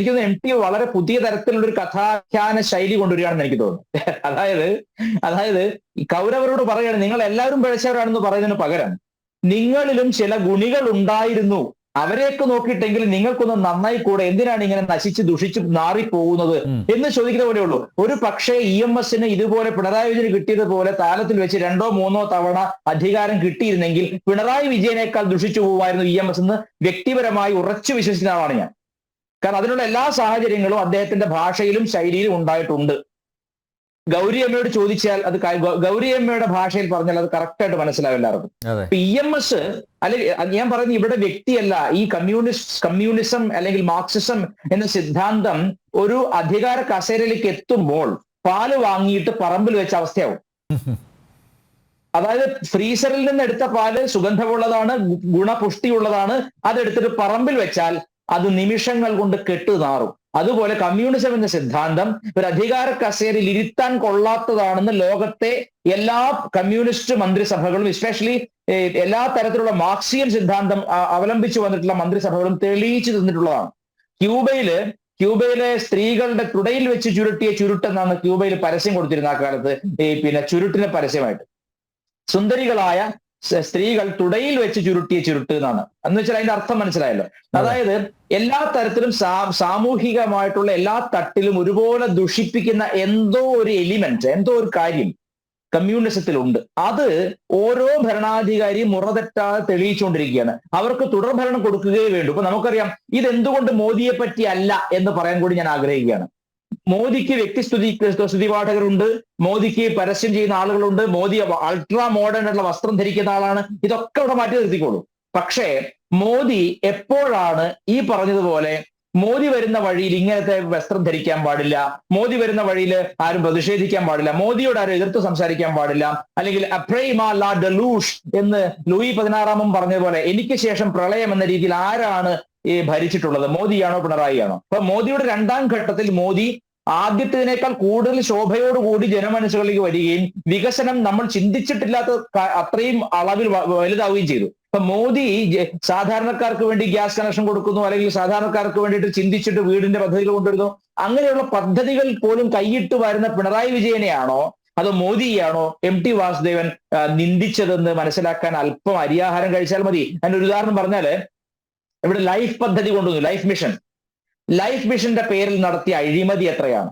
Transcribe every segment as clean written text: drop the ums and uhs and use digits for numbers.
എനിക്ക് MT വളരെ പുതിയ തരത്തിലുള്ള ഒരു കഥാഖ്യാന ശൈലി കൊണ്ടുവരികയാണെന്ന് എനിക്ക് തോന്നുന്നു. അതായത് ഈ കൗരവരോട് പറയുകയാണ്, നിങ്ങൾ എല്ലാവരും പിഴച്ചവരാണെന്ന് പറയുന്നതിന് പകരം നിങ്ങളിലും ചില ഗുണികൾ ഉണ്ടായിരുന്നു, അവരെയൊക്കെ നോക്കിയിട്ടെങ്കിലും നിങ്ങൾക്കൊന്ന് നന്നായി കൂടെ, എന്തിനാണ് ഇങ്ങനെ നശിച്ച് ദുഷിച്ച് നാറിപ്പോകുന്നത് എന്ന് ചോദിക്കുന്ന പോലെയുള്ളൂ. ഒരു പക്ഷേ EMSന് ഇതുപോലെ പിണറായി വിജയന് കിട്ടിയതുപോലെ താലത്തിൽ വെച്ച് 2 or 3 തവണ അധികാരം കിട്ടിയിരുന്നെങ്കിൽ പിണറായി വിജയനേക്കാൾ ദുഷിച്ചു പോവായിരുന്നു EMS എന്ന് വ്യക്തിപരമായി ഉറച്ചു വിശ്വസിക്കുന്ന ആളാണ് ഞാൻ. കാരണം അതിനുള്ള എല്ലാ സാഹചര്യങ്ങളും അദ്ദേഹത്തിന്റെ ഭാഷയിലും ശൈലിയിലും ഉണ്ടായിട്ടുണ്ട്. ഗൗരിയമ്മയോട് ചോദിച്ചാൽ അത് ഗൗരിയമ്മയുടെ ഭാഷയിൽ പറഞ്ഞാൽ അത് കറക്റ്റായിട്ട് മനസ്സിലാവും എല്ലാവർക്കും. EMS അല്ലെങ്കിൽ ഞാൻ പറയുന്നത് ഇവിടെ വ്യക്തിയല്ല, ഈ കമ്മ്യൂണിസം അല്ലെങ്കിൽ മാർക്സിസം എന്ന സിദ്ധാന്തം ഒരു അധികാര കസേരയിലേക്ക് എത്തുമ്പോൾ പാല് വാങ്ങിയിട്ട് പറമ്പിൽ വെച്ച അവസ്ഥയാവും. അതായത് ഫ്രീസറിൽ നിന്ന് എടുത്ത പാല് സുഗന്ധമുള്ളതാണ്, ഗുണപുഷ്ടിയുള്ളതാണ്, അതെടുത്തിട്ട് പറമ്പിൽ വെച്ചാൽ അത് നിമിഷങ്ങൾ കൊണ്ട് കെട്ടു നാറും. അതുപോലെ കമ്മ്യൂണിസം എന്ന സിദ്ധാന്തം ഒരു അധികാര കസേരയിൽ ഇരുത്താൻ കൊള്ളാത്തതാണെന്ന് ലോകത്തെ എല്ലാ കമ്മ്യൂണിസ്റ്റ് മന്ത്രിസഭകളും, എസ്പെഷ്യലി എല്ലാ തരത്തിലുള്ള മാർക്സിയൻ സിദ്ധാന്തം അവലംബിച്ചു വന്നിട്ടുള്ള മന്ത്രിസഭകളും തെളിയിച്ചു തന്നിട്ടുള്ളതാണ്. ക്യൂബയിലെ സ്ത്രീകളുടെ തുടയിൽ വെച്ച് ചുരുട്ടിയ ചുരുട്ടെന്നാണ് ക്യൂബയിൽ പരസ്യം കൊടുത്തിരുന്ന ആ കാലത്ത്. പിന്നെ ചുരുട്ടിന് പരസ്യമായിട്ട് സുന്ദരികളായ സ്ത്രീകൾ തുടയിൽ വെച്ച് ചുരുട്ടിയ ചുരുട്ട് എന്നാണ്. എന്ന് വെച്ചാൽ അതിന്റെ അർത്ഥം മനസ്സിലായല്ലോ. അതായത് എല്ലാ തരത്തിലും സാമൂഹികമായിട്ടുള്ള എല്ലാ തട്ടിലും ഒരുപോലെ ദുഷിപ്പിക്കുന്ന എന്തോ ഒരു എലിമെന്റ്, എന്തോ ഒരു കാര്യം കമ്മ്യൂണിസത്തിലുണ്ട്. അത് ഓരോ ഭരണാധികാരിയും മുറതെറ്റാതെ തെളിയിച്ചുകൊണ്ടിരിക്കുകയാണ്. അവർക്ക് തുടർഭരണം കൊടുക്കുകയേ വേണ്ടൂ. ഇപ്പൊ നമുക്കറിയാം ഇതെന്തുകൊണ്ട് മോദിയെ പറ്റി അല്ല എന്ന് പറയാൻ കൂടി ഞാൻ ആഗ്രഹിക്കുകയാണ്. മോദിക്ക് സ്തുതിപാഠകരുണ്ട്, മോദിക്ക് പരസ്യം ചെയ്യുന്ന ആളുകളുണ്ട്, മോദി അൾട്രാ മോഡേൺ ആയിട്ടുള്ള വസ്ത്രം ധരിക്കുന്ന ആളാണ്, ഇതൊക്കെ ഇവിടെ മാറ്റി നിർത്തിക്കോളൂ. പക്ഷേ മോദി എപ്പോഴാണ് ഈ പറഞ്ഞതുപോലെ മോദി വരുന്ന വഴിയിൽ ഇങ്ങനത്തെ വസ്ത്രം ധരിക്കാൻ പാടില്ല, മോദി വരുന്ന വഴിയിൽ ആരും പ്രതിഷേധിക്കാൻ പാടില്ല, മോദിയോട് ആരും എതിർത്ത് സംസാരിക്കാൻ പാടില്ല, അല്ലെങ്കിൽ അപ്രൈമാ ലാ ഡെലൂഷ് എന്ന് ലൂയി 16 പറഞ്ഞതുപോലെ എനിക്ക് ശേഷം പ്രളയം എന്ന രീതിയിൽ ആരാണ് ഭരിച്ചിട്ടുള്ളത്, മോദിയാണോ പിണറായിയാണോ? അപ്പൊ മോദിയുടെ 2ാം ഘട്ടത്തിൽ മോദി ആദ്യത്തേതിനേക്കാൾ കൂടുതൽ ശോഭയോടുകൂടി ജനമനസ്സുകളിലേക്ക് വരികയും വികസനം നമ്മൾ ചിന്തിച്ചിട്ടില്ലാത്ത അത്രയും അളവിൽ വലുതാവുകയും ചെയ്തു. ഇപ്പൊ മോദി സാധാരണക്കാർക്ക് വേണ്ടി ഗ്യാസ് കണക്ഷൻ കൊടുക്കുന്നു, അല്ലെങ്കിൽ സാധാരണക്കാർക്ക് വേണ്ടിയിട്ട് ചിന്തിച്ചിട്ട് വീടിന്റെ പദ്ധതികൾ കൊണ്ടുവരുന്നു. അങ്ങനെയുള്ള പദ്ധതികൾ പോലും കൈയിട്ട് വരുന്ന പിണറായി വിജയനെയാണോ അതോ മോദിയാണോ MT വാസുദേവൻ നിന്ദിച്ചതെന്ന് മനസ്സിലാക്കാൻ അല്പം അരിയാഹാരം കഴിച്ചാൽ മതി. അതിനൊരു ഉദാഹരണം പറഞ്ഞാല്, ഇവിടെ ലൈഫ് പദ്ധതി കൊണ്ടുവന്നു, ലൈഫ് മിഷന്റെ പേരിൽ നടത്തിയ അഴിമതി എത്രയാണ്?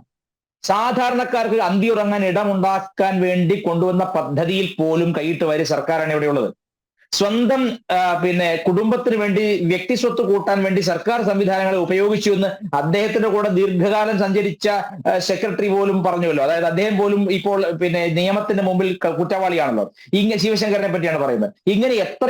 സാധാരണക്കാർക്ക് അന്തിയുറങ്ങാൻ ഇടമുണ്ടാക്കാൻ വേണ്ടി കൊണ്ടുവന്ന പദ്ധതിയിൽ പോലും കൈയിട്ട് വരെ സർക്കാരാണ് ഇവിടെയുള്ളത്. സ്വന്തം കുടുംബത്തിന് വേണ്ടി വ്യക്തിസ്വത്ത് കൂട്ടാൻ വേണ്ടി സർക്കാർ സംവിധാനങ്ങളെ ഉപയോഗിച്ചു എന്ന് അദ്ദേഹത്തിന്റെ കൂടെ ദീർഘകാലം സഞ്ചരിച്ച സെക്രട്ടറി പോലും പറഞ്ഞുവല്ലോ. അതായത് അദ്ദേഹം പോലും ഇപ്പോൾ നിയമത്തിന്റെ മുമ്പിൽ കുറ്റവാളിയാണല്ലോ. ശിവശങ്കരനെ പറ്റിയാണ് പറയുന്നത്. ഇങ്ങനെ എത്ര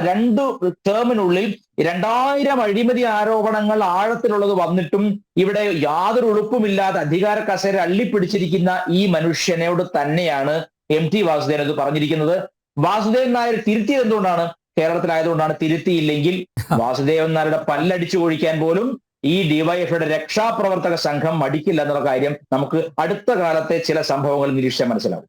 2 ടേമിനുള്ളിൽ 2000 അഴിമതി ആരോപണങ്ങൾ ആഴത്തിലുള്ളത് വന്നിട്ടും ഇവിടെ യാതൊരു ഉളുപ്പുമില്ലാതെ അധികാര കസേര അള്ളിപ്പിടിച്ചിരിക്കുന്ന ഈ മനുഷ്യനോട് തന്നെയാണ് MT വാസുദേവൻ അത് പറഞ്ഞിരിക്കുന്നത്. വാസുദേവൻ നായർ തിരുത്തിയത് എന്തുകൊണ്ടാണ്? കേരളത്തിലായതുകൊണ്ടാണ്. തിരുത്തിയില്ലെങ്കിൽ വാസുദേവൻ നായരുടെ പല്ലടിച്ചു കൊഴിക്കാൻ പോലും ഈ ഡിവൈഎഫ്ഐയുടെ രക്ഷാപ്രവർത്തക സംഘം മടിക്കില്ല എന്നുള്ള കാര്യം നമുക്ക് അടുത്ത കാലത്തെ ചില സംഭവങ്ങൾ നിരീക്ഷിച്ചാൽ മനസ്സിലാവും.